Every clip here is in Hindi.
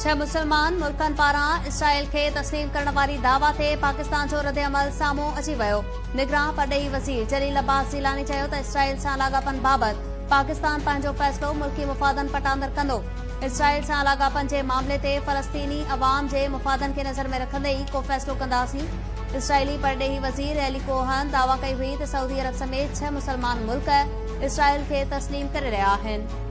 छह मुसलमान मुल्कनि पारां इसराइल खे तस्लीम करण वारी दावा ते पाकिस्तान जो रद्द अमल साम्हूं अची वियो। निगरान परॾेही वज़ीर जलील अब्बास ज़ीलानी चयो त इसराइल सां लाॻापनि बाबति पाकिस्तान पंहिंजो फ़ैसिलो मुल्की मुफ़ादनि पटांदड़ कंदो। इसराइल सां लाॻापनि जे मामले ते फ़लस्तीनी अवाम जे मुफ़ादनि खे नज़र में रखंदे ई को फ़ैसिलो कंदासीं। इसराइली परॾेही वज़ीर एली कोहन दावा कई हुई त सऊदी अरब समेत 6 मुसलमान मुल्क इसराइल खे तस्लीम करे रहिया आहिनि।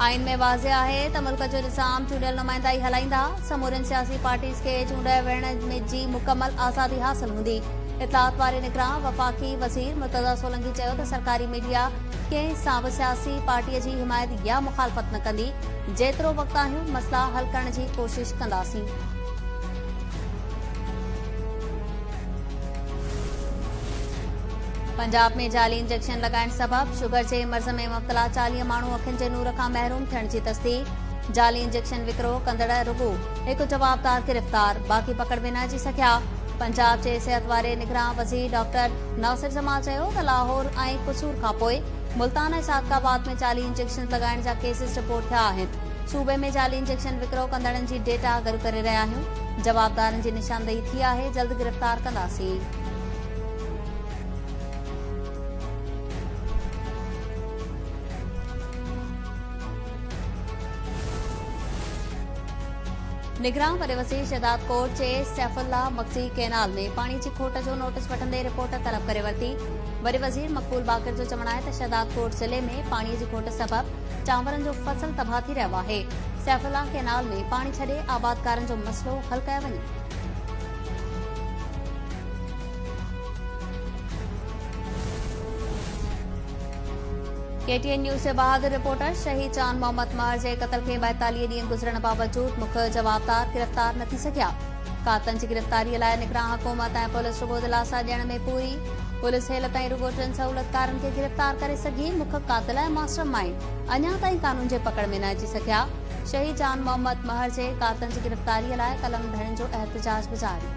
आइन में वाज़े आहे त मुल्क जो निज़ाम चूंडियल नुमाइंदाई हलाईंदा। समूरनि सियासी पार्टीज़ खे चूंडे विढ़ण जी मुकमल आज़ादी हासिल हूंदी। इतलात वारे निगरान वफ़ाक़ी वज़ीर मुर्तज़ा सोलंकी चयो त सरकारी मीडिया कंहिं सां बि सियासी पार्टीअ जी हिमायत या मुखालफ़त न कंदी। जेतिरो वक़्तु आहियूं मसला हल करण जी कोशिश कंदासीं। पंजाब में जाली इंजेक्शन लगाइण सबबि शुगर जे मर्ज़ में मुब्तला 40 माण्हू अखियुनि जे नूर खां महरूम थियण जी तस्दीक। जाली इंजेक्शन विकिरो कंदड़ रुॻो हिकु जवाबदार गिरफ़्तार, बाक़ी पकड़ में न अची सघिया। पंजाब जे सिहत वारे निगरान वज़ीर डॉक्टर नासिर जमाल चयो त लाहौर ऐं कसूर खां पोइ मुल्तान ऐं सादकाबाद में जाली इंजेक्शन लगाइण जा केसिस रिपोर्ट थिया आहिनि। सूबे में जाली इंजेक्शन विकिरो कंदड़नि जी डेटा गॾु करे रहिया आहियूं। जवाबदारनि जी निशानदेही थी आहे, जल्द गिरफ़्तार कंदासीं। निगरान वॾे वज़ीर शहदाद कोट जे सैफुल्ला मक्सी कैनाल में पाणी जी खोट जो नोटिस वठंदे रिपोर्ट तलब करे वरिती। वॾे वज़ीर मक़बूल बाक़िर जो चवणु आहे त शहदाद कोट ज़िले में पाणीअ जी खोट सबबि चांवरनि जो फसल तबाह थी रहियो आहे। सैफुल्ला कैनाल में पाणी छॾे आबादकारनि जो मसइलो हल कयो वञे। KTN न्यूज़ जे बहादुर रिपोर्टर शहीद जान मोहम्मद महर जे क़त्ल खे 42 ॾींहं गुज़रण बावजूद मुख्य जवाबदार गिरफ़्तार न थी सघिया। कातनि जी गिरफ़्तारीअ लाइ निगरान हुकूमत ऐं पुलिस रुॻो दिलासा ॾियण में पूरी। पुलिस हेल ताईं रुॻो 3 सहूलियतकारनि खे गिरफ़्तार करे सघी। मुख्य कातिल ऐं मास्टर माइंड अञा ताईं कानून जे पकड़ में न अची सघिया। शहीद जान मोहम्मद महर जे कातनि जी गिरफ़्तारीअ लाइ कलम धड़नि जो एहतजाज बि जारी।